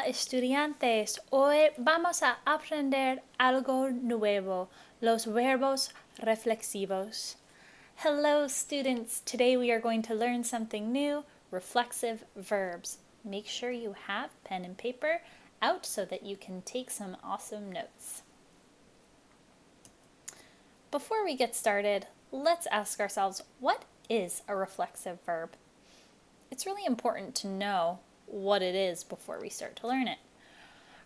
estudiantes, hoy vamos a aprender algo nuevo, los verbos reflexivos. Hello students, today we are going to learn something new, reflexive verbs. Make sure you have pen and paper out so that you can take some awesome notes. Before we get started, let's ask ourselves, what is a reflexive verb? It's really important to know what it is before we start to learn it.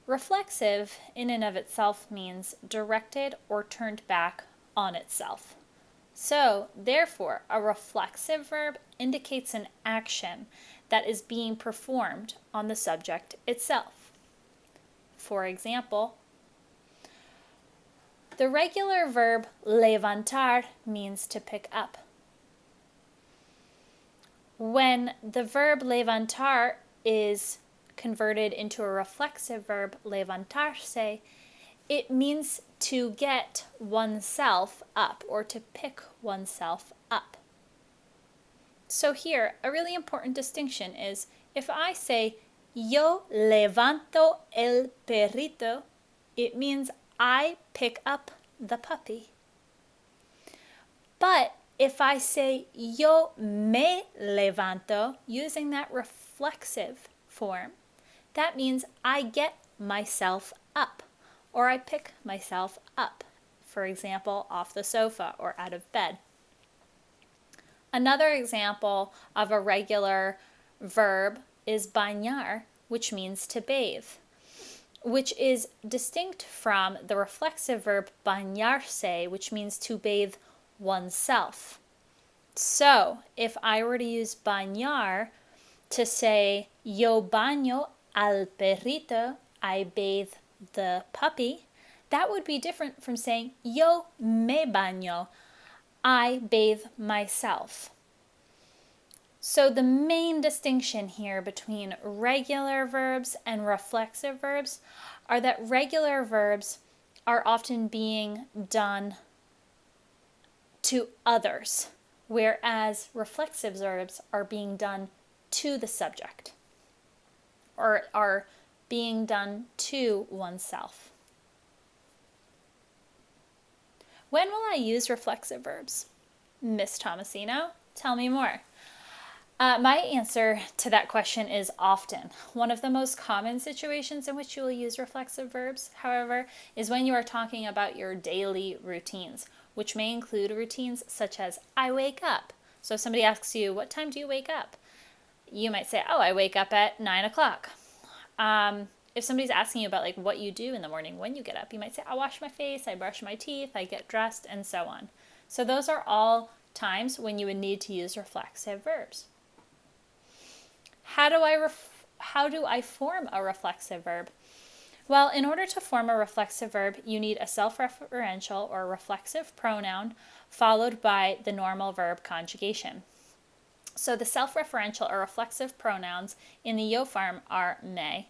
Reflexive in and of itself means directed or turned back on itself. So, therefore, a reflexive verb indicates an action that is being performed on the subject itself. For example, the regular verb levantar means to pick up. When the verb levantar is converted into a reflexive verb, levantarse, it means to get oneself up or to pick oneself up. So here, a really important distinction is if I say, yo levanto el perrito, it means I pick up the puppy. But if I say, yo me levanto, using that reflexive form, that means I get myself up, or I pick myself up, for example, off the sofa or out of bed. Another example of a regular verb is bañar, which means to bathe, which is distinct from the reflexive verb bañarse, which means to bathe oneself. So, if I were to use bañar to say, yo baño al perrito, I bathe the puppy, that would be different from saying, yo me baño, I bathe myself. So the main distinction here between regular verbs and reflexive verbs are that regular verbs are often being done to others, whereas reflexive verbs are being done to the subject or are being done to oneself. When will I use reflexive verbs? Miss Tomasino, tell me more. My answer to that question is often. One of the most common situations in which you will use reflexive verbs, however, is when you are talking about your daily routines, which may include routines such as, I wake up. So if somebody asks you, what time do you wake up? You might say, oh, I wake up at 9 o'clock. If somebody's asking you about like what you do in the morning when you get up, you might say, I wash my face, I brush my teeth, I get dressed, and so on. So those are all times when you would need to use reflexive verbs. How do I form a reflexive verb? Well, in order to form a reflexive verb, you need a self-referential or reflexive pronoun followed by the normal verb conjugation. So the self-referential or reflexive pronouns in the yo form are me,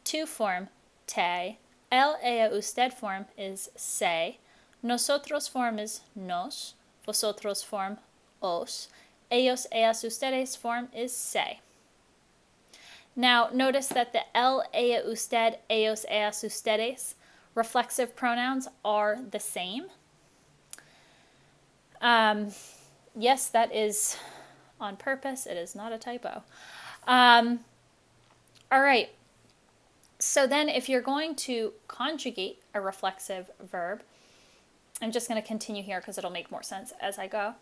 to form te, el, ella, usted form is se, nosotros form is nos, vosotros form os, ellos, ellas, ustedes form is se. Now, notice that the el, ella, usted, ellos, ellas, ustedes reflexive pronouns are the same. Yes, that is on purpose. It is not a typo. All right. So then if you're going to conjugate a reflexive verb, I'm just going to continue here because it'll make more sense as I go.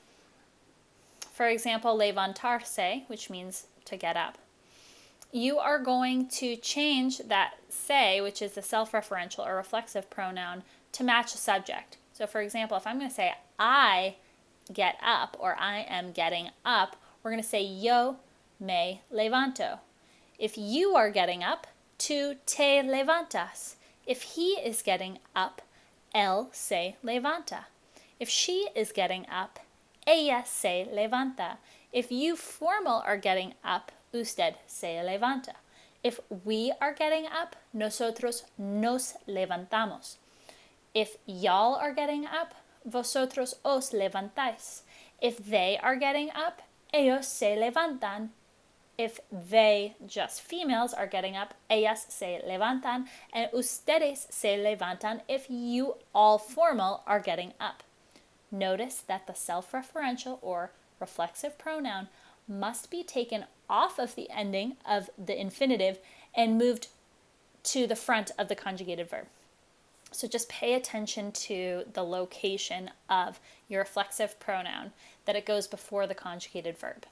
For example, levantarse, which means to get up. You are going to change that se, which is the self-referential or reflexive pronoun, to match a subject. So for example, if I'm going to say I get up or I am getting up, we're going to say yo me levanto. If you are getting up, tú te levantas. If he is getting up, él se levanta. If she is getting up, ella se levanta. If you formal are getting up, usted se levanta. If we are getting up, nosotros nos levantamos. If y'all are getting up, vosotros os levantáis. If they are getting up, ellos se levantan. if they, just females, are getting up, ellas se levantan, and ustedes se levantan if you, all formal, are getting up. Notice that the self-referential or reflexive pronoun must be taken off of the ending of the infinitive and moved to the front of the conjugated verb. So just pay attention to the location of your reflexive pronoun, that it goes before the conjugated verb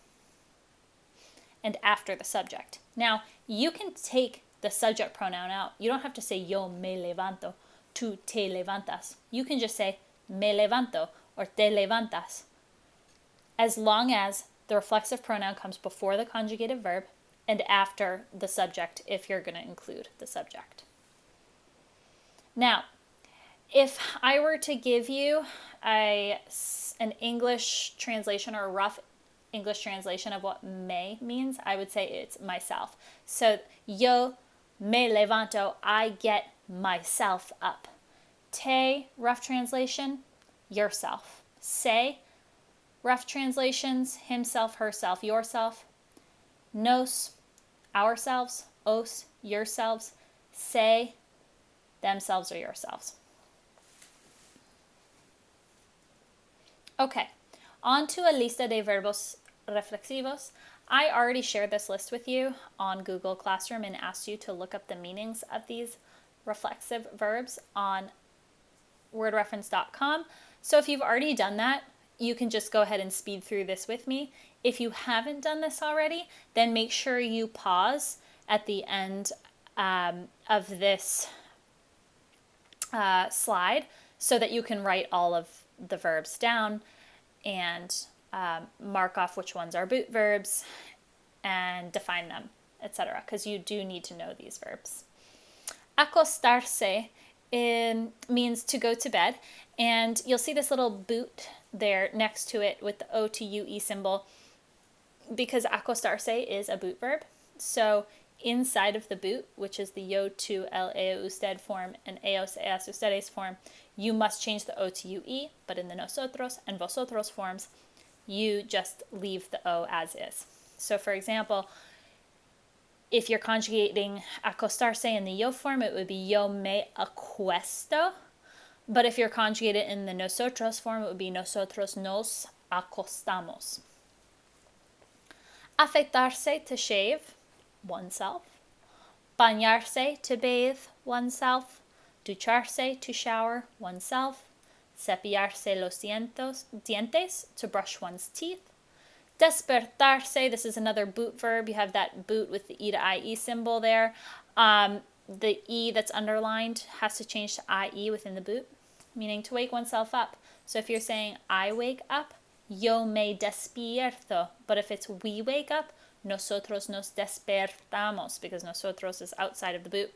and after the subject. Now, you can take the subject pronoun out. You don't have to say yo me levanto, tú te levantas. You can just say me levanto or te levantas, as long as the reflexive pronoun comes before the conjugated verb and after the subject, if you're going to include the subject. Now, if I were to give you an English translation or a rough English translation of what me means, I would say it's myself. So, yo me levanto, I get myself up. Te, rough translation, yourself. Se, rough translations, himself, herself, yourself. Nos, ourselves. Os, yourselves. Se, themselves or yourselves. Okay, on to a lista de verbos reflexivos. I already shared this list with you on Google Classroom and asked you to look up the meanings of these reflexive verbs on wordreference.com. So if you've already done that, you can just go ahead and speed through this with me. If you haven't done this already, then make sure you pause at the end of this slide so that you can write all of the verbs down and mark off which ones are boot verbs and define them, etc., because you do need to know these verbs. Acostarse means to go to bed, and you'll see this little boot there next to it with the O to UE symbol, because acostarse is a boot verb. So inside of the boot, which is the yo, tu, el, eo, usted form and eos, eas, ustedes form, you must change the O to UE, but in the nosotros and vosotros forms, you just leave the O as is. So for example, if you're conjugating acostarse in the yo form, it would be yo me acuesto. But if you're conjugated in the nosotros form, it would be nosotros nos acostamos. Afeitarse, to shave oneself. Bañarse, to bathe oneself. Ducharse, to shower oneself. Cepillarse los dientes, to brush one's teeth. Despertarse, this is another boot verb. You have that boot with the E to IE symbol there. The E that's underlined has to change to IE within the boot, meaning to wake oneself up. So if you're saying I wake up, yo me despierto. But if it's we wake up, nosotros nos despertamos, because nosotros is outside of the boot.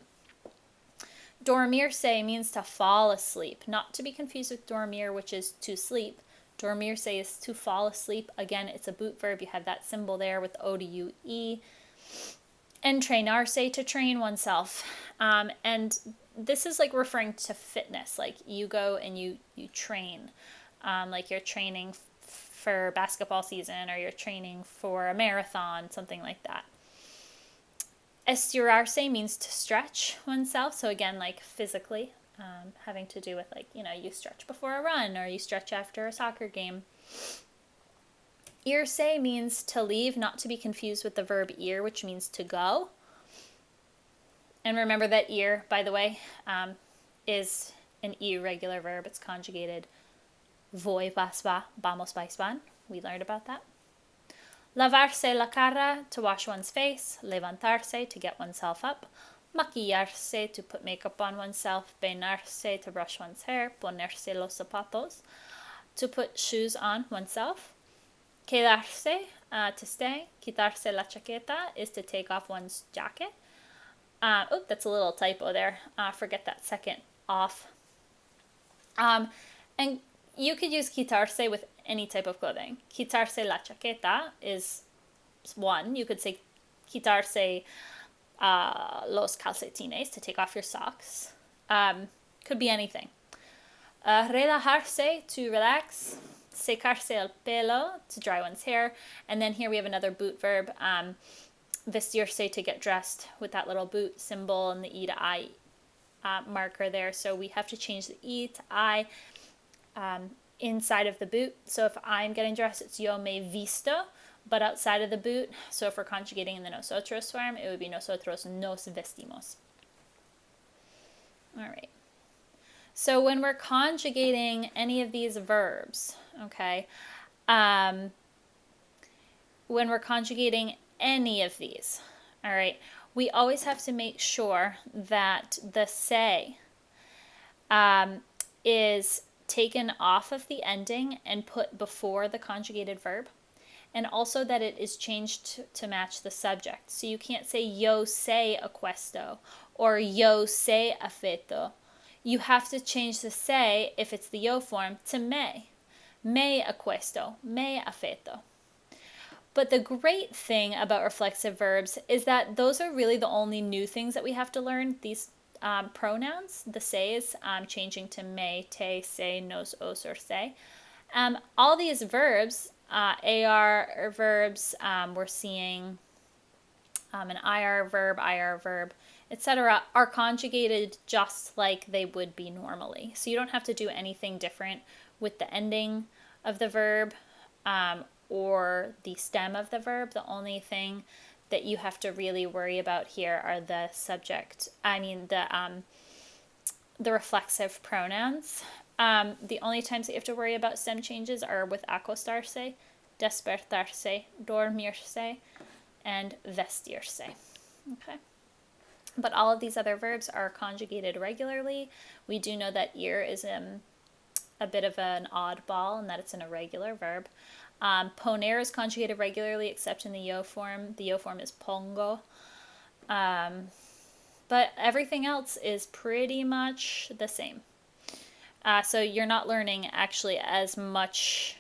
Dormirse means to fall asleep, not to be confused with dormir, which is to sleep. Dormirse is to fall asleep. Again, it's a boot verb. You have that symbol there with O to UE. Entrenarse, to train oneself. And this is like referring to fitness, like you go and you train, like you're training for basketball season, or you're training for a marathon, something like that. Estirarse means to stretch oneself. So again, like physically, having to do with like, you stretch before a run or you stretch after a soccer game. Irse means to leave, not to be confused with the verb ir, which means to go. And remember that ir, by the way, is an irregular verb. It's conjugated voy, vas, va, vamos, vais, van. We learned about that. Lavarse la cara, to wash one's face. Levantarse, to get oneself up. Maquillarse, to put makeup on oneself. Peinarse, to brush one's hair. Ponerse los zapatos, to put shoes on oneself. Quedarse, to stay. Quitarse la chaqueta is to take off one's jacket. That's a little typo there. Forget that second off. And you could use quitarse with any type of clothing. Quitarse la chaqueta is one. You could say quitarse los calcetines, to take off your socks. Could be anything. Relajarse, to relax. Secarse el pelo, to dry one's hair. And then here we have another boot verb. vestirse, to get dressed, with that little boot symbol and the E to I marker there. So we have to change the E to I inside of the boot. So if I'm getting dressed, it's yo me visto, but outside of the boot, so if we're conjugating in the nosotros form, it would be nosotros nos vestimos. All right. So when we're conjugating any of these verbs, okay, when we're conjugating any of these, all right, we always have to make sure that the se is taken off of the ending and put before the conjugated verb, and also that it is changed to match the subject. So you can't say yo sé aquesto or yo sé afeto. You have to change the sé, if it's the yo form, to me aquesto, me afeto. But the great thing about reflexive verbs is that those are really the only new things that we have to learn. These pronouns, the se's, changing to me, te, se, nos, os, or se. All these verbs, AR verbs, we're seeing an IR verb, etc., are conjugated just like they would be normally. So you don't have to do anything different with the ending of the verb or the stem of the verb. The only thing that you have to really worry about here are the the reflexive pronouns. The only times that you have to worry about stem changes are with acostarse, despertarse, dormirse, and vestirse. Okay. But all of these other verbs are conjugated regularly. We do know that ir is a bit of an oddball in that it's an irregular verb. Poner is conjugated regularly except in the yo form. The yo form is pongo. But everything else is pretty much the same. So you're not learning actually as much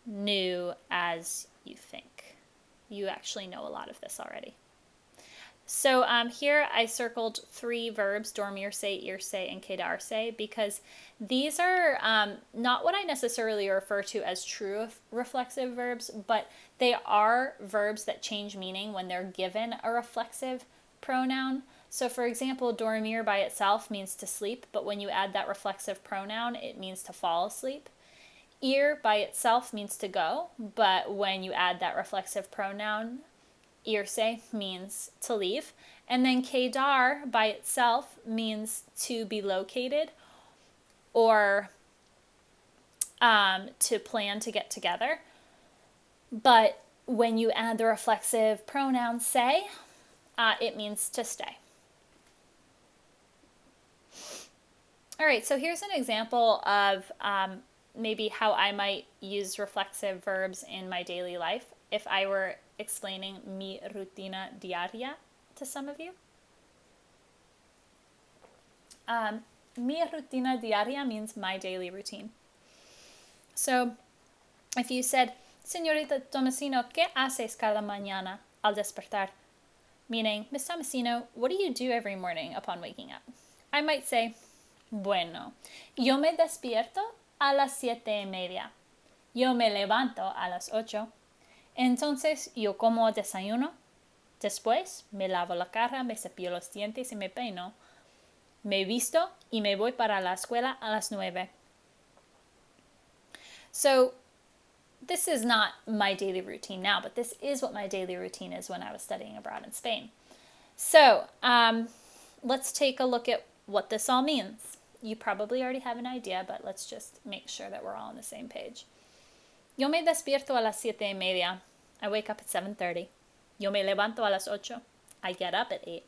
new as you think. You actually know a lot of this already. So here I circled 3 verbs, dormirse, irse, and quedarse, because these are not what I necessarily refer to as true reflexive verbs, but they are verbs that change meaning when they're given a reflexive pronoun. So for example, dormir by itself means to sleep, but when you add that reflexive pronoun, it means to fall asleep. Ir by itself means to go, but when you add that reflexive pronoun, irse means to leave. And then quedar by itself means to be located or to plan to get together. But when you add the reflexive pronoun se, it means to stay. All right, so here's an example of maybe how I might use reflexive verbs in my daily life if I were explaining mi rutina diaria to some of you. Mi rutina diaria means my daily routine. So if you said, Señorita Tomasino, ¿qué haces cada mañana al despertar? Meaning, Miss Tomasino, what do you do every morning upon waking up? I might say, bueno, yo me despierto a las 7:30. Yo me levanto a las 8. Entonces yo como desayuno. Después me lavo la cara, me cepillo los dientes y me peino. Me visto y me voy para la escuela a las 9. So this is not my daily routine now, but this is what my daily routine is when I was studying abroad in Spain. So let's take a look at what this all means. You probably already have an idea, but let's just make sure that we're all on the same page. Yo me despierto a las 7:30. I wake up at 7:30. Yo me levanto a las 8. I get up at 8.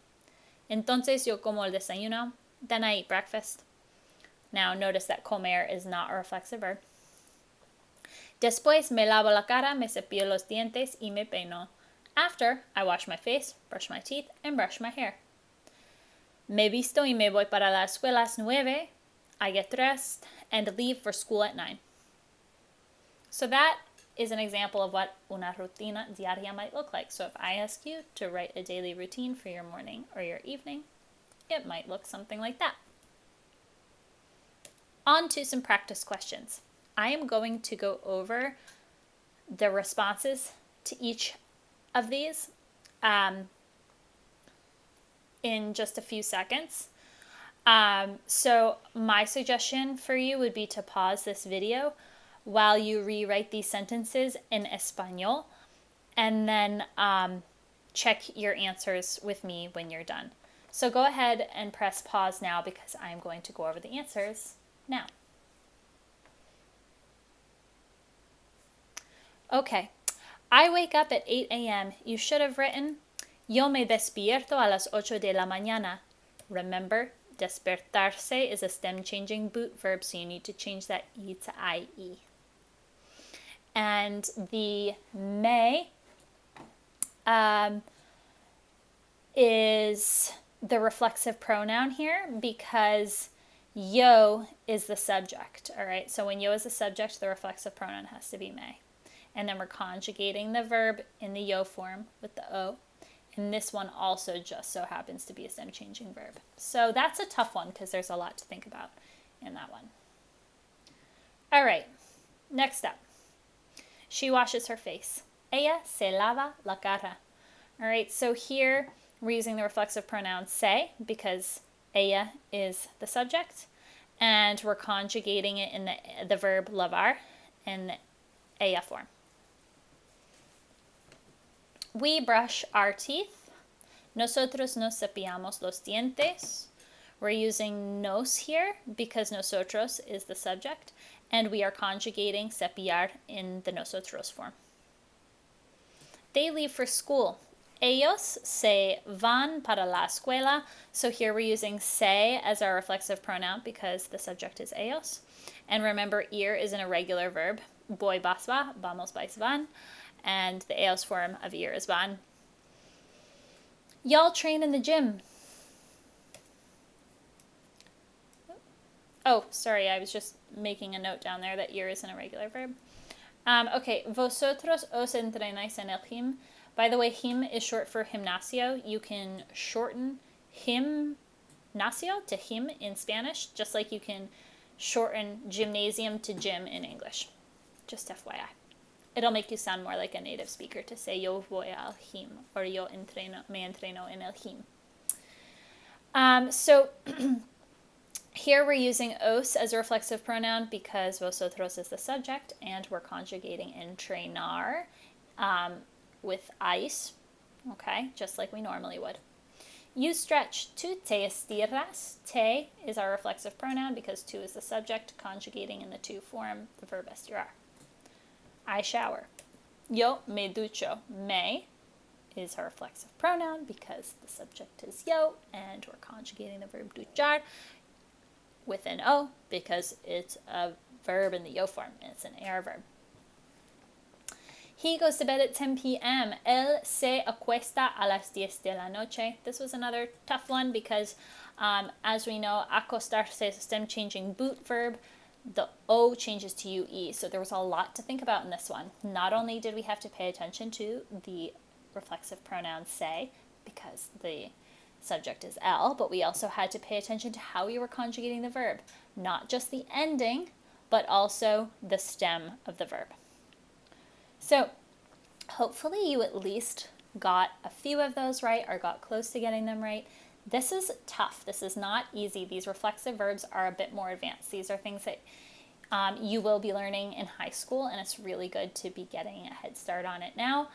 Entonces yo como el desayuno. Then I eat breakfast. Now notice that comer is not a reflexive verb. Después me lavo la cara, me cepillo los dientes y me peino. After, I wash my face, brush my teeth, and brush my hair. Me visto y me voy para la escuela a las 9. I get dressed and leave for school at 9. So that is an example of what una rutina diaria might look like. So if I ask you to write a daily routine for your morning or your evening, it might look something like that. On to some practice questions. I am going to go over the responses to each of these in just a few seconds. So my suggestion for you would be to pause this video while you rewrite these sentences in Español, and then check your answers with me when you're done. So go ahead and press pause now because I'm going to go over the answers now. Okay, I wake up at 8 a.m. You should have written, yo me despierto a las 8 de la mañana. Remember, despertarse is a stem changing boot verb, so you need to change that E to IE. And the me is the reflexive pronoun here because yo is the subject. All right, so when yo is the subject, the reflexive pronoun has to be me. And then we're conjugating the verb in the yo form with the O. And this one also just so happens to be a stem changing verb. So that's a tough one because there's a lot to think about in that one. All right, next up. She washes her face. Ella se lava la cara. All right, so here we're using the reflexive pronoun se because ella is the subject. And we're conjugating it in the verb lavar in the ella form. We brush our teeth. Nosotros nos cepillamos los dientes. We're using nos here because nosotros is the subject, and we are conjugating cepillar in the nosotros form. They leave for school. Ellos se van para la escuela. So here we're using se as our reflexive pronoun because the subject is ellos. And remember, ir is an irregular verb. Voy, vas, va, vamos, vais, van. And the ellos form of ir is van. Y'all train in the gym. Oh, sorry, I was just making a note down there that ir is an irregular verb. Okay, vosotros os entrenáis en el gym. By the way, gym is short for gimnasio. You can shorten gimnasio to gym in Spanish, just like you can shorten gymnasium to gym in English. Just FYI. It'll make you sound more like a native speaker to say yo voy al gym or yo me entreno en el gym. So here we're using os as a reflexive pronoun because vosotros is the subject, and we're conjugating entrenar with ais, okay, just like we normally would. You stretch. Tu te estiras. Te is our reflexive pronoun because tu is the subject, conjugating in the tu form, the verb estirar. I shower. Yo me ducho. Me is our reflexive pronoun because the subject is yo, and we're conjugating the verb duchar with an o because it's a verb in the yo form, and it's an AR verb. He goes to bed at 10 p.m. Él se acuesta a las 10 de la noche. This was another tough one because, as we know, acostarse is a stem changing boot verb. The O changes to UE, so there was a lot to think about in this one. Not only did we have to pay attention to the reflexive pronoun se, because the subject is L, but we also had to pay attention to how we were conjugating the verb. Not just the ending, but also the stem of the verb. So hopefully you at least got a few of those right or got close to getting them right. This is tough. This is not easy. These reflexive verbs are a bit more advanced. These are things that you will be learning in high school, and it's really good to be getting a head start on it now.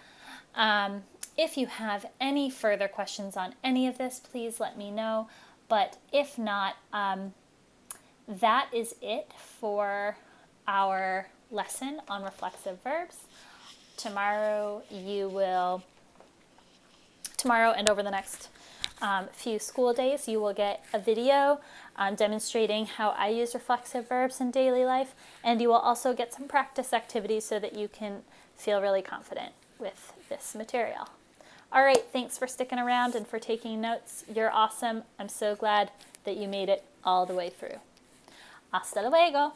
If you have any further questions on any of this, please let me know. But if not, that is it for our lesson on reflexive verbs. Tomorrow and over the next few school days, you will get a video demonstrating how I use reflexive verbs in daily life, and you will also get some practice activities so that you can feel really confident with this material. All right, thanks for sticking around and for taking notes. You're awesome. I'm so glad that you made it all the way through. Hasta luego.